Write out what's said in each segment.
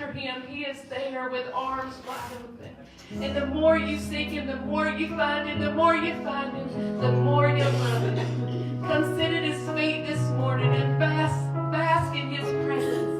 after him, he is there with arms wide open. And the more you seek him, the more you find him, the more you find him, the more you love him. Come sit at his feet this morning and bask in his presence.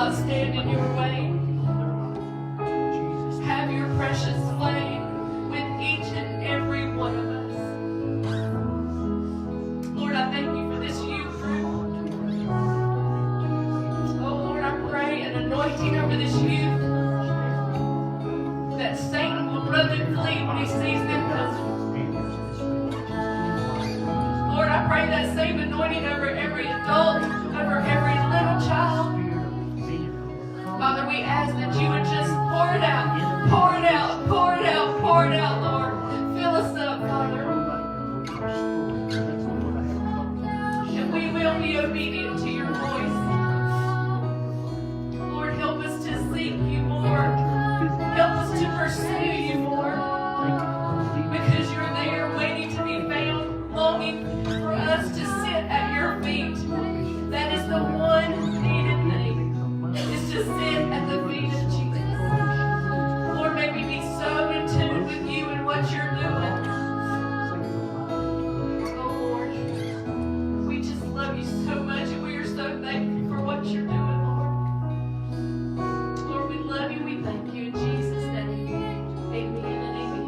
not stand in your way. Have your precious flame with each and every one of us. Lord, I thank you for this youth group. Oh Lord, I pray an anointing over this youth, that Satan will run and flee when he sees them coming. Lord, I pray that same anointing over every adult, over every little child. Father, we ask that you would just pour it out, pour it out, pour it out, pour it out, Lord. Fill us up, Father. And we will be obedient to your voice. Lord, help us to seek you more. Help us to pursue you more. Because you're there waiting to be found, longing for us to sit at your feet. That is the one needed thing, is to sit at the feet of Jesus. Lord, may we be so in tune with you and what you're doing. Oh Lord, we just love you so much and we are so thankful for what you're doing, Lord. Lord, we love you, we thank you in Jesus' name. Amen and amen.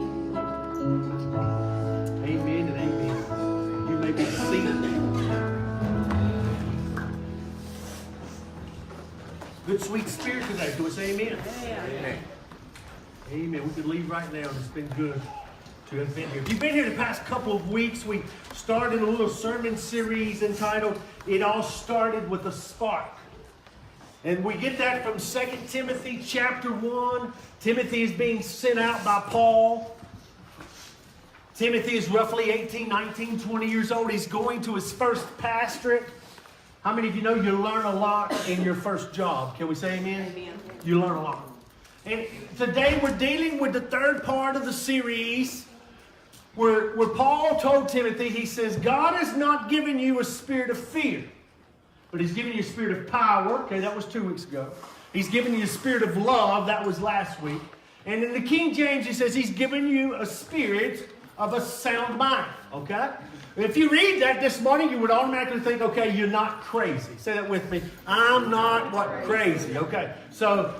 Amen and amen. You may be seated. Good sweet spirit today. Can we say amen? Amen. Amen. We could leave right now. It's been good to have been here. If you've been here the past couple of weeks, we started a little sermon series entitled It All Started with a Spark. And we get that from 2 Timothy chapter 1. Timothy is being sent out by Paul. Timothy is roughly 18, 19, 20 years old. He's going to his first pastorate. How many of you know you learn a lot in your first job? Can we say amen? Amen. You learn a lot. And today we're dealing with the third part of the series where Paul told Timothy, he says, God has not given you a spirit of fear, but he's given you a spirit of power. Okay, that was 2 weeks ago. He's given you a spirit of love. That was last week. And in the King James, he says he's given you a spirit of a sound mind. Okay? If you read that this morning, you would automatically think, okay, you're not crazy. Say that with me. I'm not crazy. Okay. So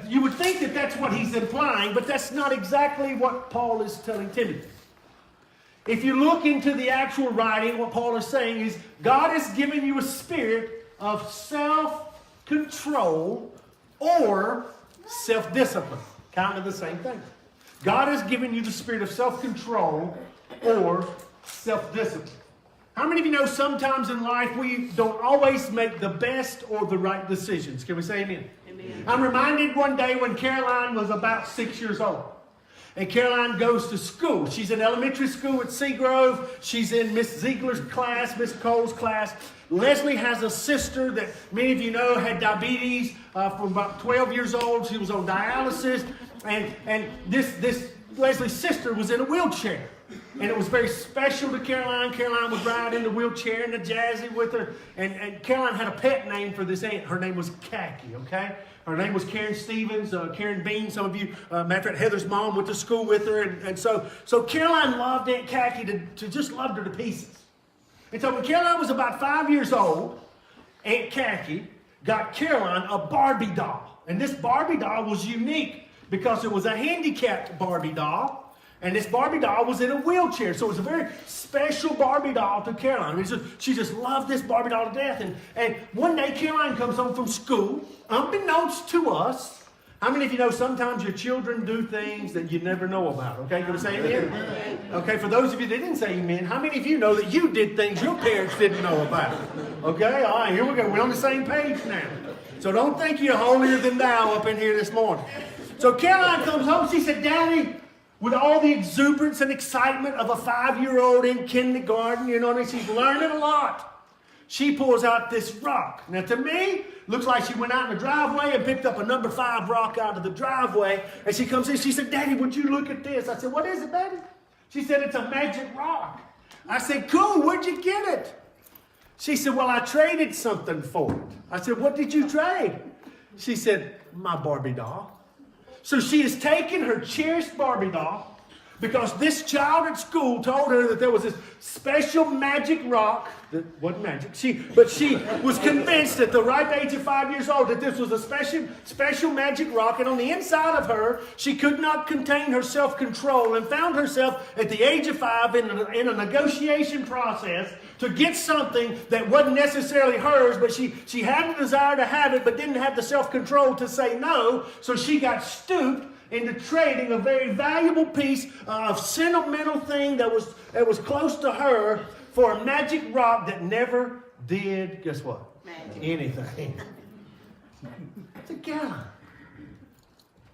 you would think that that's what he's implying, but that's not exactly what Paul is telling Timothy. If you look into the actual writing, what Paul is saying is God has given you a spirit of self-control or self-discipline. Kind of the same thing. God has given you the spirit of self-control or self-discipline. How many of you know sometimes in life we don't always make the best or the right decisions? Can we say amen? Amen. I'm reminded one day when Caroline was about 6 years old. And Caroline goes to school. She's in elementary school at Seagrove. She's in Miss Ziegler's class, Miss Cole's class. Leslie has a sister that many of you know had diabetes from about 12 years old. She was on dialysis. And this Leslie's sister was in a wheelchair. And it was very special to Caroline. Caroline would ride in the wheelchair and the Jazzy with her. And Caroline had a pet name for this aunt. Her name was Khaki, okay? Her name was Karen Stevens, Karen Bean. Some of you, matter of fact, Heather's mom went to school with her. And so Caroline loved Aunt Khaki to just loved her to pieces. And so when Caroline was about 5 years old, Aunt Khaki got Caroline a Barbie doll. And this Barbie doll was unique because it was a handicapped Barbie doll. And this Barbie doll was in a wheelchair. So it was a very special Barbie doll to Caroline. She just loved this Barbie doll to death. And one day Caroline comes home from school, unbeknownst to us. How many of you know sometimes your children do things that you never know about? Okay, can we say amen? Okay, for those of you that didn't say amen, how many of you know that you did things your parents didn't know about? Okay, all right, here we go. We're on the same page now. So don't think you're holier than thou up in here this morning. So Caroline comes home. She said, Daddy, with all the exuberance and excitement of a 5-year-old in kindergarten, you know what I mean? She's learning a lot. She pulls out this rock. Now, to me, looks like she went out in the driveway and picked up a number 5 rock out of the driveway. And she comes in. She said, Daddy, would you look at this? I said, what is it, Daddy? She said, it's a magic rock. I said, cool. Where'd you get it? She said, well, I traded something for it. I said, what did you trade? She said, my Barbie doll. So she has taken her cherished Barbie doll, Because this child at school told her that there was this special magic rock that wasn't magic. But she was convinced at the ripe age of 5 years old that this was a special magic rock. And on the inside of her, she could not contain her self-control and found herself at the age of 5 in a negotiation process to get something that wasn't necessarily hers, but she had the desire to have it, but didn't have the self-control to say no. So she got stooped into trading a very valuable piece of sentimental thing that was close to her for a magic rock that never did, guess what? Magic. Anything. I said, God,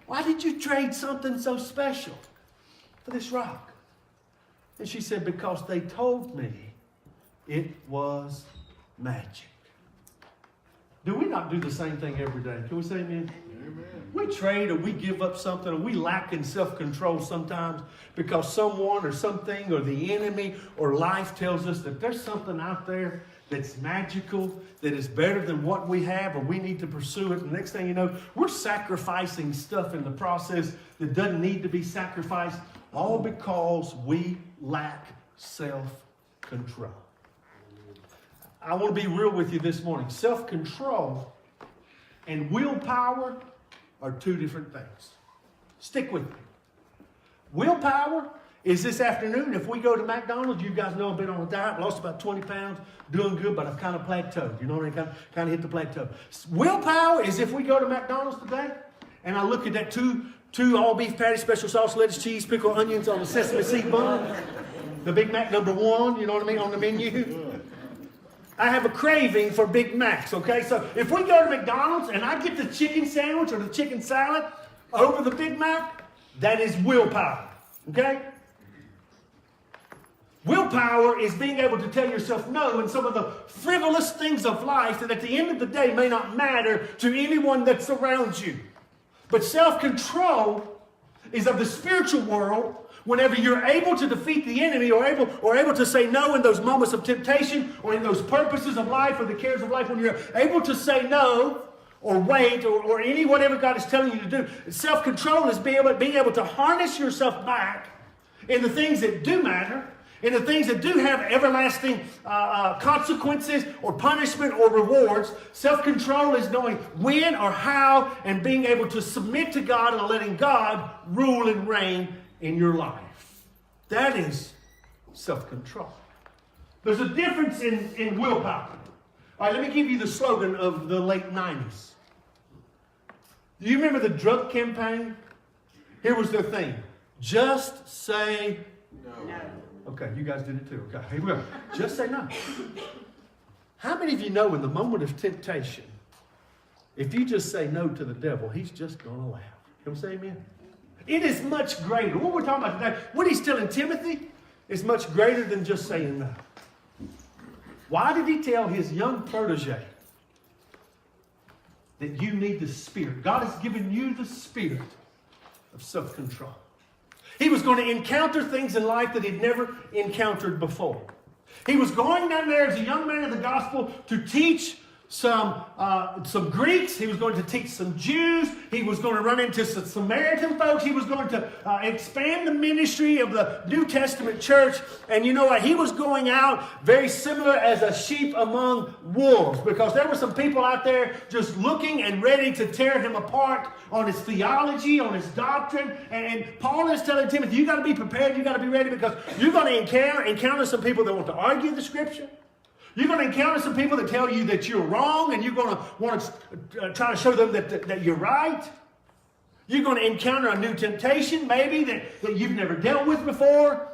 why did you trade something so special for this rock? And she said, because they told me it was magic. Do we not do the same thing every day? Can we say amen? Amen. We trade or we give up something or we lack in self-control sometimes because someone or something or the enemy or life tells us that there's something out there that's magical, that is better than what we have, or we need to pursue it. And the next thing you know, we're sacrificing stuff in the process that doesn't need to be sacrificed, all because we lack self-control. I want to be real with you this morning. Self-control and willpower are two different things. Stick with me. Willpower is this afternoon. If we go to McDonald's, you guys know I've been on a diet, lost about 20 pounds, doing good, but I've kind of plateaued. You know what I mean? Kind of hit the plateau. Willpower is if we go to McDonald's today, and I look at that two all-beef patties, special sauce, lettuce, cheese, pickle, onions on the sesame seed bun, the Big Mac #1, you know what I mean, on the menu. I have a craving for Big Macs, okay? So if we go to McDonald's and I get the chicken sandwich or the chicken salad over the Big Mac, that is willpower, okay? Willpower is being able to tell yourself no in some of the frivolous things of life that at the end of the day may not matter to anyone that's around you. But self-control is of the spiritual world. Whenever you're able to defeat the enemy or able to say no in those moments of temptation or in those purposes of life or the cares of life, when you're able to say no or wait or any whatever God is telling you to do, self-control is being able to harness yourself back in the things that do matter, in the things that do have everlasting consequences or punishment or rewards. Self-control is knowing when or how and being able to submit to God and letting God rule and reign in your life. That is self-control. There's a difference in willpower. All right, let me give you the slogan of the late 90s. Do you remember the drug campaign? Here was their thing. Just say no. Okay, you guys did it too. Okay, here we go. Just say no. How many of you know in the moment of temptation, if you just say no to the devil, he's just going to laugh? Can we say amen? It is much greater. What we're talking about today, what he's telling Timothy is much greater than just saying no. Why did he tell his young protege that you need the Spirit? God has given you the spirit of self-control. He was going to encounter things in life that he'd never encountered before. He was going down there as a young man of the gospel to teach some Greeks. He was going to teach some Jews. He was going to run into some Samaritan folks. He was going to expand the ministry of the New Testament church. And you know what? He was going out very similar as a sheep among wolves, because there were some people out there just looking and ready to tear him apart on his theology, on his doctrine. And Paul is telling Timothy, you got to be prepared. You got to be ready, because you're going to encounter some people that want to argue the Scripture. You're going to encounter some people that tell you that you're wrong, and you're going to want to try to show them that you're right. You're going to encounter a new temptation, maybe, that you've never dealt with before.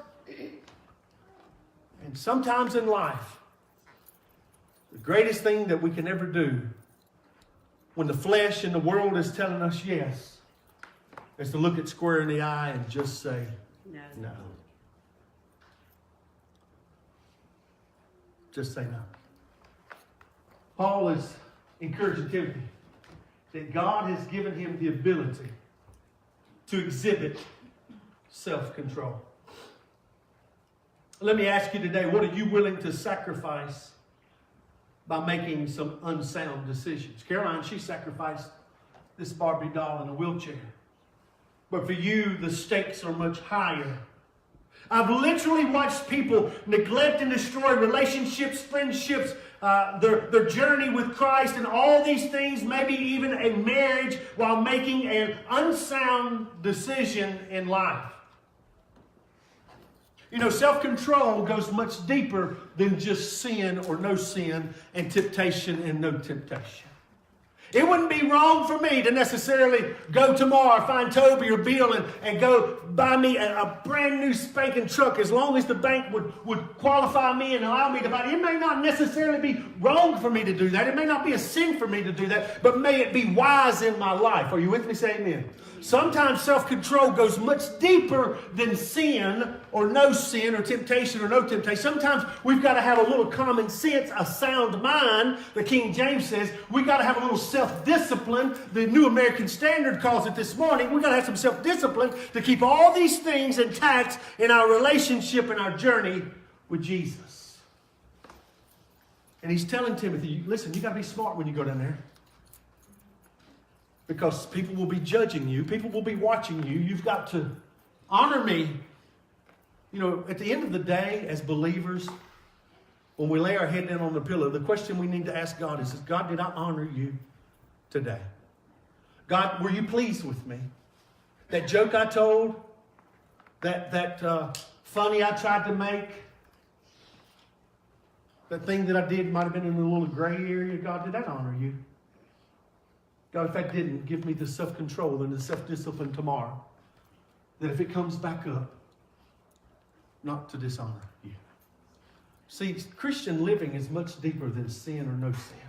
And sometimes in life, the greatest thing that we can ever do when the flesh and the world is telling us yes is to look it square in the eye and just say no. Just say no. Paul is encouraging Timothy that God has given him the ability to exhibit self-control. Let me ask you today, what are you willing to sacrifice by making some unsound decisions? Caroline, she sacrificed this Barbie doll in a wheelchair. But for you, the stakes are much higher I've literally watched people neglect and destroy relationships, friendships, their journey with Christ, and all these things, maybe even a marriage, while making an unsound decision in life. You know, self-control goes much deeper than just sin or no sin, and temptation and no temptation. It wouldn't be wrong for me to necessarily go tomorrow, find Toby or Bill, and go buy me a brand new spanking truck, as long as the bank would qualify me and allow me to buy it. It may not necessarily be wrong for me to do that. It may not be a sin for me to do that, but may it be wise in my life. Are you with me? Say amen. Sometimes self-control goes much deeper than sin or no sin or temptation or no temptation. Sometimes we've got to have a little common sense, a sound mind. The King James says we've got to have a little self-discipline. The New American Standard calls it this morning. We've got to have some self-discipline to keep all these things intact in our relationship and our journey with Jesus. And he's telling Timothy, listen, you got to be smart when you go down there. Because people will be judging you. People will be watching you. You've got to honor me. You know, at the end of the day, as believers, when we lay our head down on the pillow, the question we need to ask God is, God, did I honor you today? God, were you pleased with me? That joke I told, that funny I tried to make, that thing that I did might have been in a little gray area. God, did that honor you? God, if that didn't, give me the self-control and the self-discipline tomorrow, that if it comes back up, not to dishonor you. See, Christian living is much deeper than sin or no sin.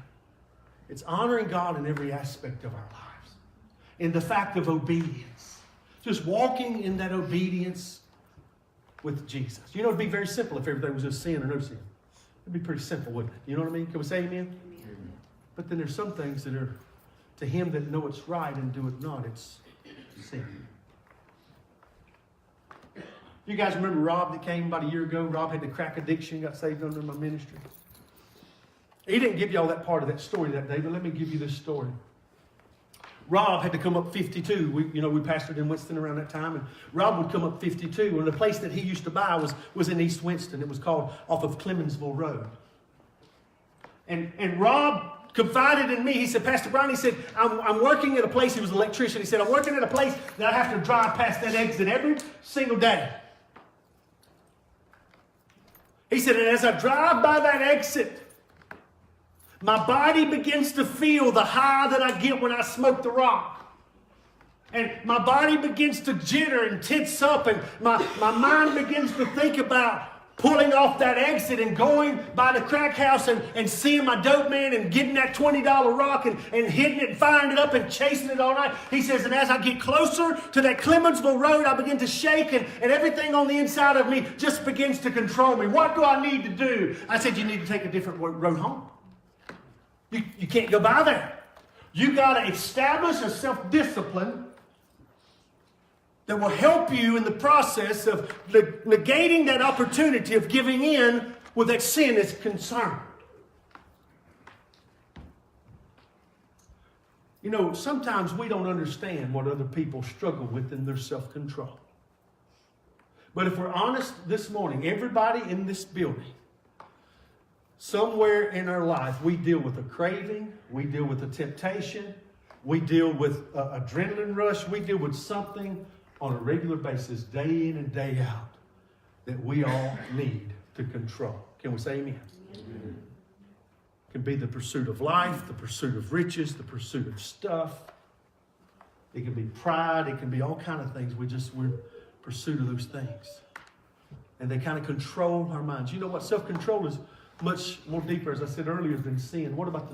It's honoring God in every aspect of our lives, in the fact of obedience. Just walking in that obedience with Jesus. You know, it'd be very simple if everything was just sin or no sin. It'd be pretty simple, wouldn't it? You know what I mean? Can we say amen? Amen. But then there's some things that are, to him that know it's right and do it not, it's sin. You guys remember Rob that came about a year ago? Rob had the crack addiction, got saved under my ministry. He didn't give you all that part of that story that day, but let me give you this story. Rob had to come up 52. We pastored in Winston around that time, and Rob would come up 52. And the place that he used to buy was in East Winston. It was called off of Clemensville Road. And Rob confided in me. He said, Pastor Brian, he said, I'm working at a place. He was an electrician. He said, I'm working at a place that I have to drive past that exit every single day. He said, and as I drive by that exit, my body begins to feel the high that I get when I smoke the rock. And my body begins to jitter and tense up, and my mind begins to think about pulling off that exit and going by the crack house and seeing my dope man and getting that $20 rock and hitting it and firing it up and chasing it all night. He says, and as I get closer to that Clemensville Road, I begin to shake, and everything on the inside of me just begins to control me. What do I need to do? I said, you need to take a different road home. You can't go by there. You got to establish a self-discipline that will help you in the process of negating that opportunity of giving in with that sin is concerned. You know, sometimes we don't understand what other people struggle with in their self-control. But if we're honest this morning, everybody in this building, somewhere in our life, we deal with a craving, we deal with a temptation, we deal with an adrenaline rush, we deal with something on a regular basis, day in and day out, that we all need to control. Can we say amen? Amen. It can be the pursuit of life, the pursuit of riches, the pursuit of stuff. It can be pride, it can be all kinds of things. We're in pursuit of those things. And they kind of control our minds. You know what? Self-control is much more deeper, as I said earlier, than sin. What about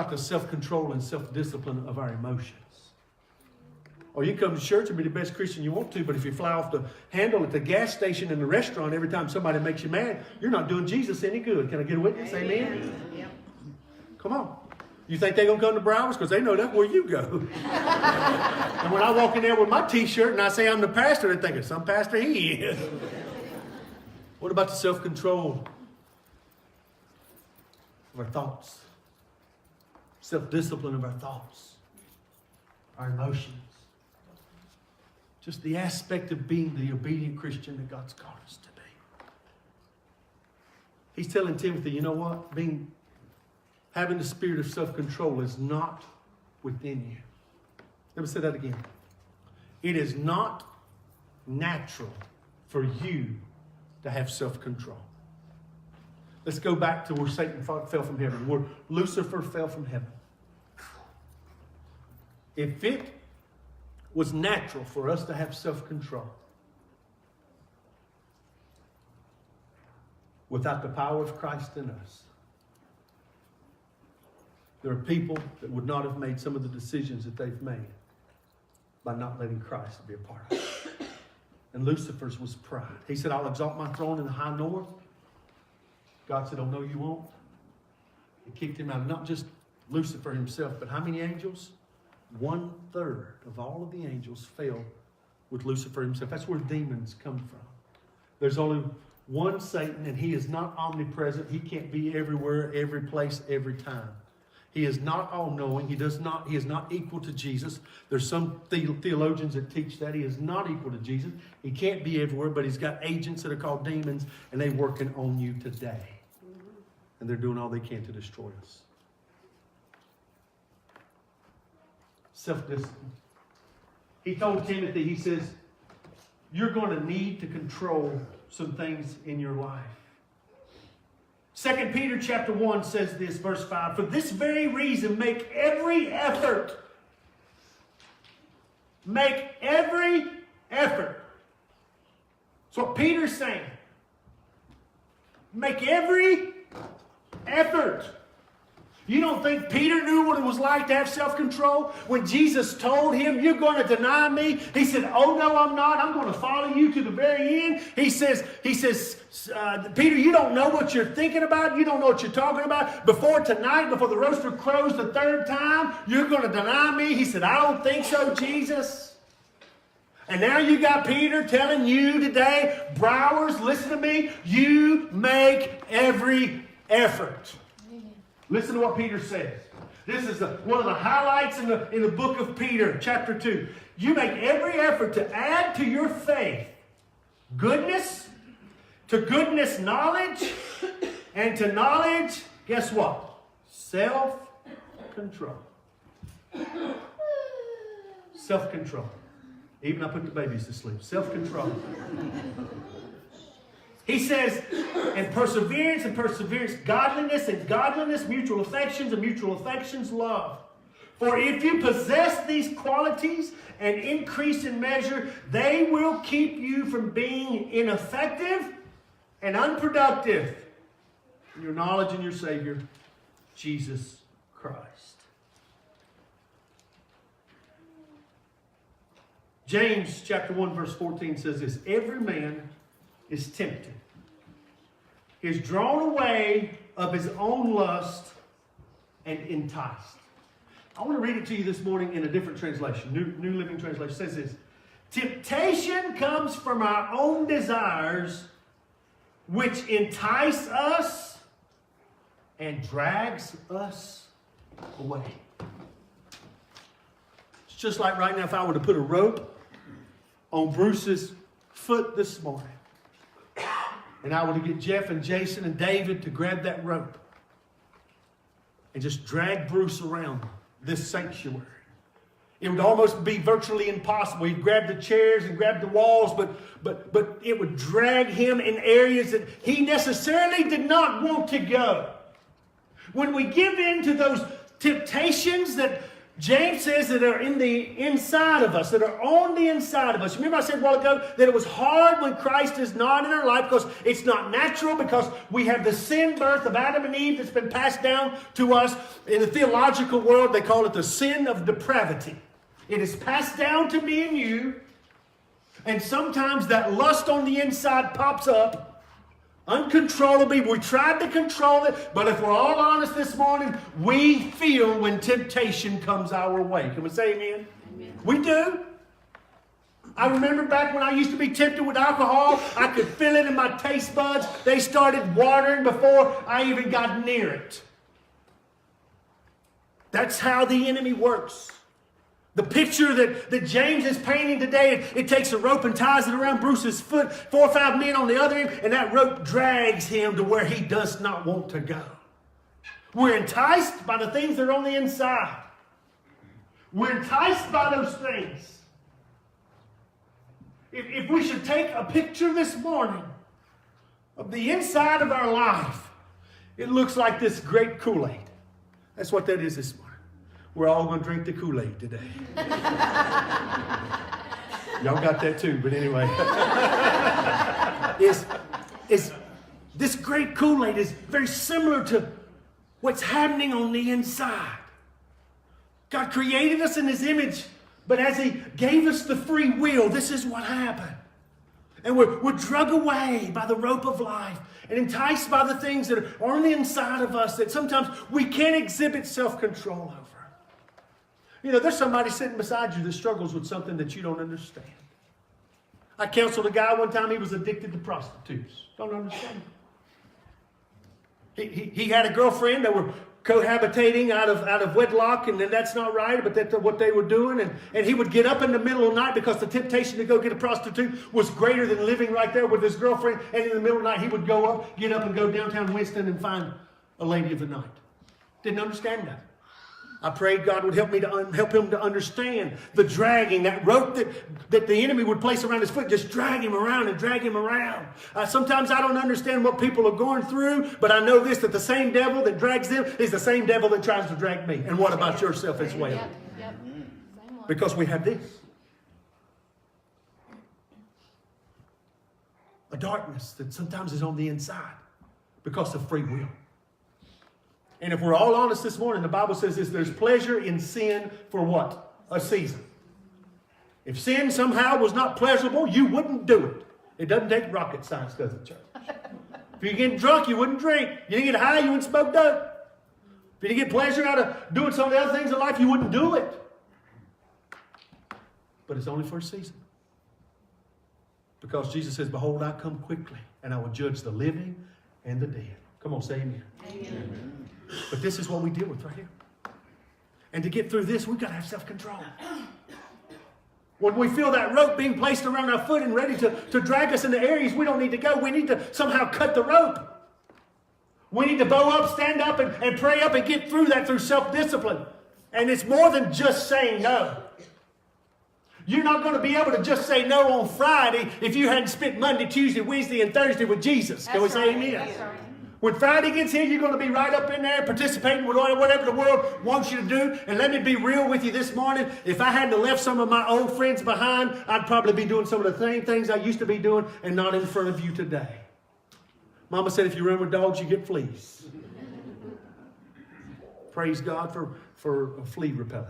the self-control and self-discipline of our emotions? Or you come to church and be the best Christian you want to, but if you fly off the handle at the gas station and the restaurant every time somebody makes you mad, you're not doing Jesus any good. Can I get a witness? Amen? Yep. Come on. You think they're going to come to Browers? Because they know that's where you go. And when I walk in there with my t-shirt and I say I'm the pastor, they're thinking, some pastor he is. What about the self-control of our thoughts? Self-discipline of our thoughts, our emotions. just the aspect of being the obedient Christian that God's called us to be. He's telling Timothy, you know what? Having the spirit of self-control is not within you. Let me say that again. It is not natural for you to have self-control. Let's go back to where Satan fell from heaven, where Lucifer fell from heaven. If it was natural for us to have self-control, without the power of Christ in us, there are people that would not have made some of the decisions that they've made by not letting Christ be a part of it. And Lucifer's was pride. He said, I'll exalt my throne in the high north. God said, oh, no, you won't. He kicked him out. Not just Lucifer himself, but how many angels? 1/3 of all of the angels fell with Lucifer himself. That's where demons come from. There's only one Satan, and he is not omnipresent. He can't be everywhere, every place, every time. He is not all-knowing. He is not equal to Jesus. There's some theologians that teach that. He is not equal to Jesus. He can't be everywhere, but he's got agents that are called demons, and they're working on you today. And they're doing all they can to destroy us. Self-discipline. He told Timothy, he says, you're going to need to control some things in your life. 2 Peter chapter 1 says this, verse 5, for this very reason, make every effort. Make every effort. That's what Peter's saying. Make every effort. You don't think Peter knew what it was like to have self-control? When Jesus told him, you're going to deny me, he said, oh, no, I'm not. I'm going to follow you to the very end. He says, Peter, you don't know what you're thinking about. You don't know what you're talking about. Before tonight, before the rooster crows the third time, you're going to deny me. He said, I don't think so, Jesus. And now you got Peter telling you today, Browers, listen to me, you make every effort. Listen to what Peter says. This is one of the highlights in the book of Peter, chapter 2. You make every effort to add to your faith goodness, to goodness knowledge, and to knowledge, guess what? Self-control. Self-control. Even I put the babies to sleep. Self-control. He says, and perseverance, godliness, and godliness, mutual affections, and mutual affections, love. For if you possess these qualities and increase in measure, they will keep you from being ineffective and unproductive in your knowledge in your Savior, Jesus Christ. James chapter 1 verse 14 says this, every man is tempted, is drawn away of his own lust and enticed. I want to read it to you this morning in a different translation. New Living Translation. It says this. Temptation comes from our own desires, which entice us and drags us away. It's just like right now if I were to put a rope on Bruce's foot this morning, and I were to get Jeff and Jason and David to grab that rope and just drag Bruce around this sanctuary. It would almost be virtually impossible. He'd grab the chairs and grab the walls, but it would drag him in areas that he necessarily did not want to go. When we give in to those temptations that James says that are in the inside of us, that are on the inside of us. Remember I said a while ago that it was hard when Christ is not in our life because it's not natural, because we have the sin birth of Adam and Eve that's been passed down to us. In the theological world, they call it the sin of depravity. It is passed down to me and you, and sometimes that lust on the inside pops up uncontrollably. We tried to control it, but if we're all honest this morning, we feel when temptation comes our way. Can we say amen? Amen. We do. I remember back when I used to be tempted with alcohol, I could feel it in my taste buds. They started watering before I even got near it. That's how the enemy works. The picture that James is painting today, it takes a rope and ties it around Bruce's foot, 4 or 5 men on the other end, and that rope drags him to where he does not want to go. We're enticed by the things that are on the inside. We're enticed by those things. If we should take a picture this morning of the inside of our life, it looks like this great Kool-Aid. That's what that is this morning. We're all going to drink the Kool-Aid today. Y'all got that too, but anyway. This great Kool-Aid is very similar to what's happening on the inside. God created us in His image, but as He gave us the free will, this is what happened. And we're drug away by the rope of life and enticed by the things that are on the inside of us that sometimes we can't exhibit self-control over. You know, there's somebody sitting beside you that struggles with something that you don't understand. I counseled a guy one time, he was addicted to prostitutes. Don't understand. He had a girlfriend that were cohabitating out of wedlock, and then that's not right, but that's what they were doing. And he would get up in the middle of the night because the temptation to go get a prostitute was greater than living right there with his girlfriend. And in the middle of the night, he would get up and go downtown Winston and find a lady of the night. Didn't understand that. I prayed God would help him to understand the dragging, that rope that the enemy would place around his foot, just drag him around and drag him around. Sometimes I don't understand what people are going through, but I know this, that the same devil that drags them is the same devil that tries to drag me. And what about yourself as well? Yep. Because we have this. A darkness that sometimes is on the inside because of free will. And if we're all honest this morning, the Bible says this, there's pleasure in sin for what? A season. If sin somehow was not pleasurable, you wouldn't do it. It doesn't take rocket science, does it, church? If you're getting drunk, you wouldn't drink. You didn't get high, you wouldn't smoke dope. If you didn't get pleasure out of doing some of the other things in life, you wouldn't do it. But it's only for a season. Because Jesus says, behold, I come quickly, and I will judge the living and the dead. Come on, say amen. Amen. But this is what we deal with right here. And to get through this, we've got to have self-control. When we feel that rope being placed around our foot and ready to drag us into areas we don't need to go, we need to somehow cut the rope. We need to bow up, stand up, and pray up and get through that through self-discipline. And it's more than just saying no. You're not going to be able to just say no on Friday if you hadn't spent Monday, Tuesday, Wednesday, and Thursday with Jesus. Can we say amen? That's right. When Friday gets here, you're going to be right up in there participating with whatever the world wants you to do. And let me be real with you this morning. If I hadn't left some of my old friends behind, I'd probably be doing some of the same things I used to be doing and not in front of you today. Mama said if you run with dogs, you get fleas. Praise God for a flea repellent.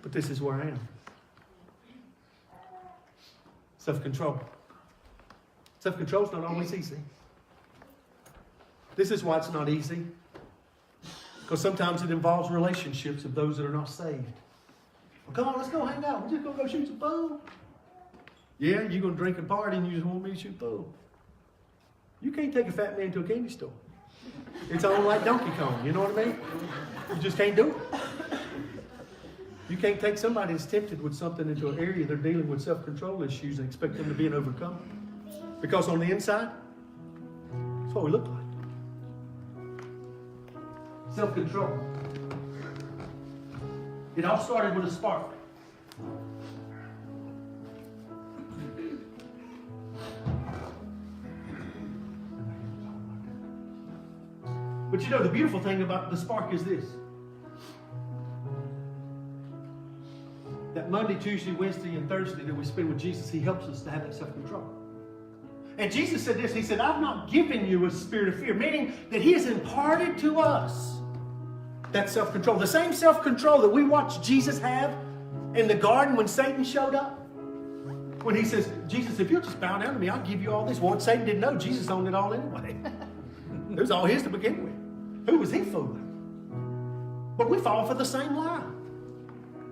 But this is where I am. Self-control. Self-control is not always easy. This is why it's not easy. Because sometimes it involves relationships of those that are not saved. Well, come on, let's go hang out. We're just going to go shoot some pool. Yeah, you're going to drink and party and you just want me to shoot pool. You can't take a fat man to a candy store. It's on like Donkey Kong, you know what I mean? You just can't do it. You can't take somebody that's tempted with something into an area they're dealing with self-control issues and expect them to be an overcomer. Because on the inside, that's what we look like. Self-control. It all started with a spark. But you know, the beautiful thing about the spark is this. That Monday, Tuesday, Wednesday, and Thursday that we spend with Jesus, He helps us to have that self-control. And Jesus said this, He said, I've not given you a spirit of fear, meaning that He has imparted to us that self-control. The same self-control that we watched Jesus have in the garden when Satan showed up. When He says, Jesus, if you'll just bow down to me, I'll give you all this. Well, Satan didn't know Jesus owned it all anyway. It was all his to begin with. Who was he fooling? But we fall for the same lie.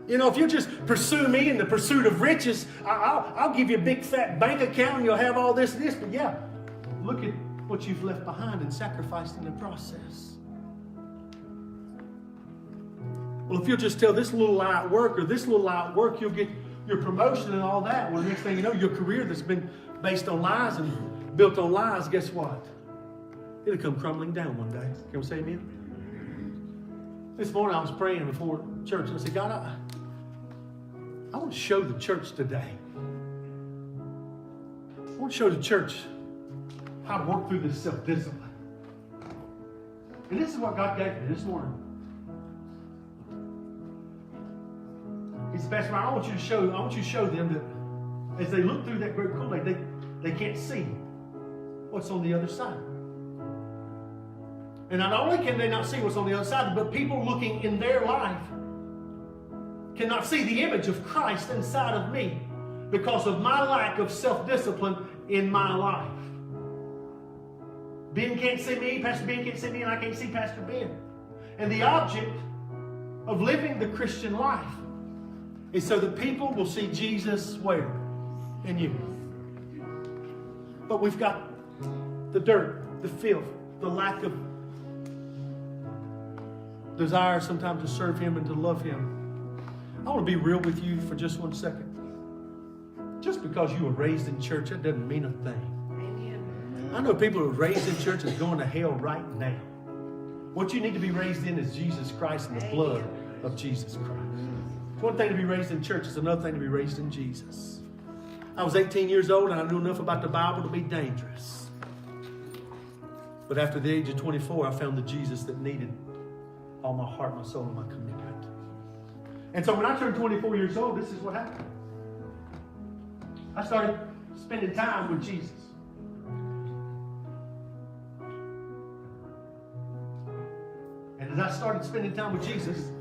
You know, if you just pursue me in the pursuit of riches, I'll give you a big fat bank account and you'll have all this and this. But yeah, look at what you've left behind and sacrificed in the process. Well, if you'll just tell this little lie at work or this little lie at work, you'll get your promotion and all that. Well, the next thing you know, your career that's been based on lies and built on lies, guess what? It'll come crumbling down one day. Can we say amen? This morning I was praying before church and I said, God, I want to show the church today. I want to show the church how to work through this self-discipline. And this is what God gave me this morning. He said, Pastor Ryan, I want you to show them that as they look through that great Kool-Aid, they can't see what's on the other side. And not only can they not see what's on the other side, but people looking in their life cannot see the image of Christ inside of me because of my lack of self-discipline in my life. Ben can't see me, Pastor Ben can't see me, and I can't see Pastor Ben. And the object of living the Christian life is so that people will see Jesus where? In you. But we've got the dirt, the filth, the lack of desire sometimes to serve Him and to love Him. I want to be real with you for just 1 second. Just because you were raised in church, that doesn't mean a thing. I know people who are raised in church is going to hell right now. What you need to be raised in is Jesus Christ and the blood of Jesus Christ. It's one thing to be raised in church. It's another thing to be raised in Jesus. I was 18 years old and I knew enough about the Bible to be dangerous. But after the age of 24, I found the Jesus that needed all my heart, my soul, and my commitment. And so when I turned 24 years old, this is what happened. I started spending time with Jesus. And as I started spending time with Jesus,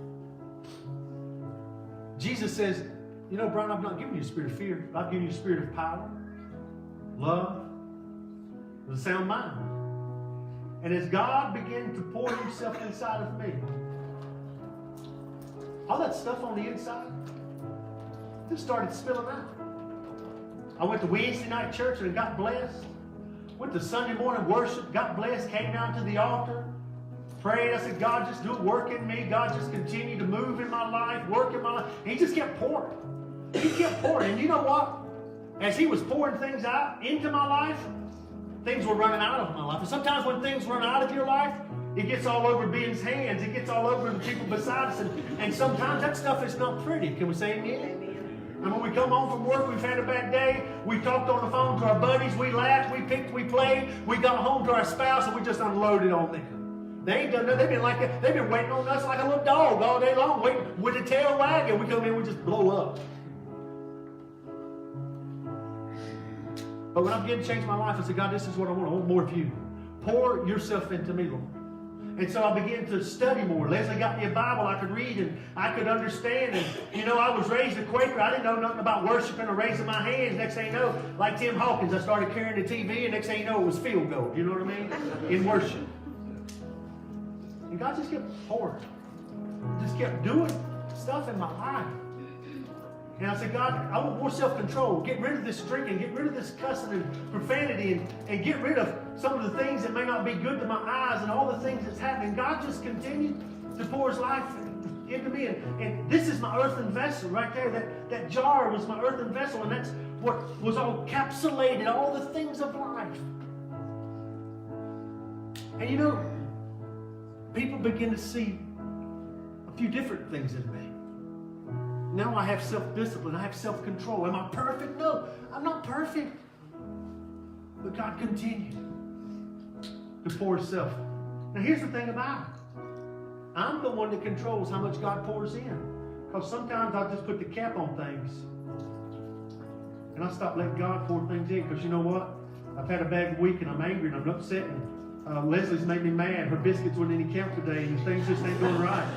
Jesus says, you know, Brian, I've not given you a spirit of fear, but I've given you a spirit of power, love, and a sound mind. And as God began to pour Himself inside of me, all that stuff on the inside just started spilling out. I went to Wednesday night church and got blessed. Went to Sunday morning worship, got blessed, came down to the altar, prayed. I said, God, just do a work in me. God, just continue to move in my life, work in my life. And He just kept pouring. He kept pouring. And you know what? As He was pouring things out into my life, things were running out of my life. And sometimes when things run out of your life, it gets all over Ben's hands. It gets all over the people beside us. And sometimes that stuff is not pretty. Can we say amen? And when we come home from work, we've had a bad day. We talked on the phone to our buddies. We laughed. We picked. We played. We got home to our spouse and we just unloaded on them. They ain't done nothing. They've been waiting on us like a little dog all day long, waiting with the tail wagging. We come in, we just blow up. But when I began to change my life, I said, God, this is what I want. I want more of you. Pour yourself into me, Lord. And so I began to study more. Leslie got me a Bible I could read and I could understand. And, you know, I was raised a Quaker. I didn't know nothing about worshiping or raising my hands. Next thing you know, like Tim Hawkins, I started carrying the TV, and next thing you know, it was field goal. You know what I mean? In worship. And God just kept pouring. Just kept doing stuff in my life. And I said, God, I want more self-control. Get rid of this drinking. Get rid of this cussing and profanity. And get rid of some of the things that may not be good to my eyes and all the things that's happening. God just continued to pour His life into me. And this is my earthen vessel right there. That jar was my earthen vessel. And that's what was all encapsulated, all the things of life. And you know, people begin to see a few different things in me. Now I have self-discipline. I have self-control. Am I perfect? No, I'm not perfect. But God continued to pour Himself. Now here's the thing about it. I'm the one that controls how much God pours in. Because sometimes I'll just put the cap on things. And I stop letting God pour things in. Because you know what? I've had a bad week and I'm angry and I'm upset. And Leslie's made me mad. Her biscuits wouldn't any count today. And things just ain't going right.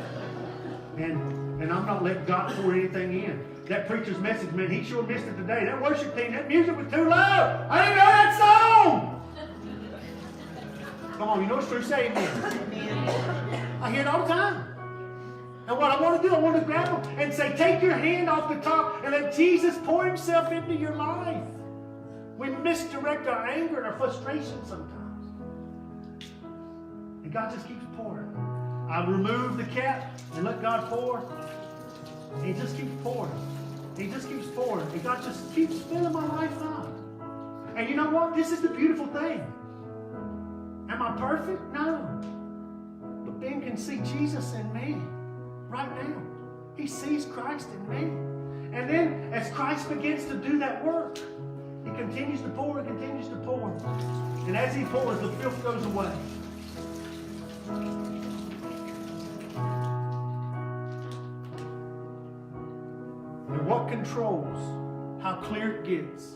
And I'm not letting God pour anything in. That preacher's message, man, he sure missed it today. That worship team, that music was too loud. I didn't know that song. Come on, you know it's true. Say amen. I hear it all the time. And what I want to do, I want to grab them and say, take your hand off the top and let Jesus pour Himself into your life. We misdirect our anger and our frustration sometimes. And God just keeps pouring. I remove the cap and let God pour. He just keeps pouring. He just keeps pouring. And God just keeps filling my life up. And you know what? This is the beautiful thing. Am I perfect? No. But Ben can see Jesus in me right now. He sees Christ in me. And then as Christ begins to do that work, he continues to pour and continues to pour. And as he pours, the filth goes away. And what controls how clear it gets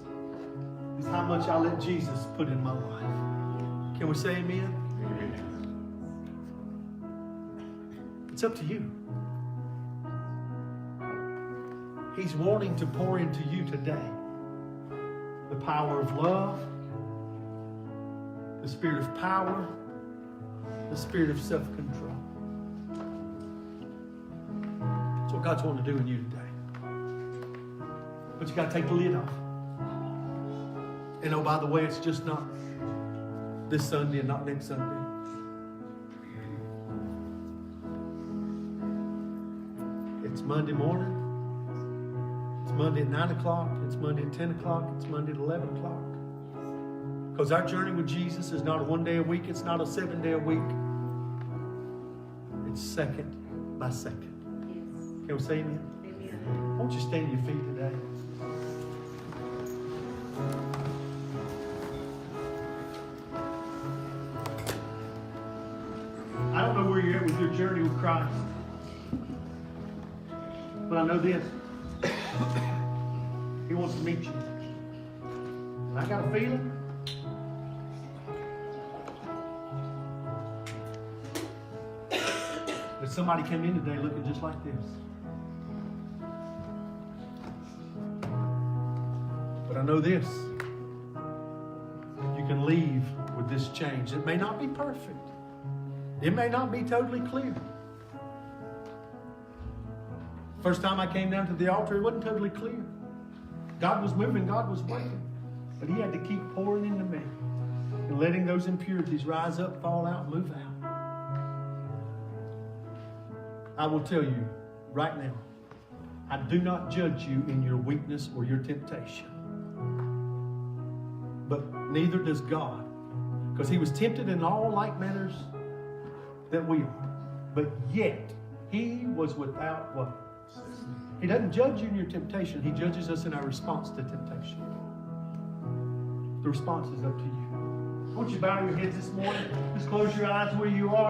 is how much I let Jesus put in my life. Can we say amen? It's up to you. He's wanting to pour into you today the power of love, the spirit of power, the spirit of self-control. That's what God's wanting to do in you today. But you got to take the lid off. And oh, by the way, it's just not this Sunday and not next Sunday. It's Monday morning. It's Monday at 9 o'clock. It's Monday at 10 o'clock. It's Monday at 11 o'clock. Because our journey with Jesus is not a 1 day a week. It's not a 7 day a week. It's second by second. Can we say amen? Amen. Won't you stand to your feet today? I don't know where you're at with your journey with Christ. But I know this. He wants to meet you. I got a feeling that somebody came in today looking just like this. But I know this. You can leave with this change. It may not be perfect. It may not be totally clear. First time I came down to the altar, it wasn't totally clear. God was moving, God was working. But he had to keep pouring into me and letting those impurities rise up, fall out, move out. I will tell you right now, I do not judge you in your weakness or your temptation. But neither does God. Because he was tempted in all like manners that we are. But yet, he was without what? He doesn't judge you in your temptation. He judges us in our response to temptation. The response is up to you. Won't you bow your heads this morning? Just close your eyes where you are.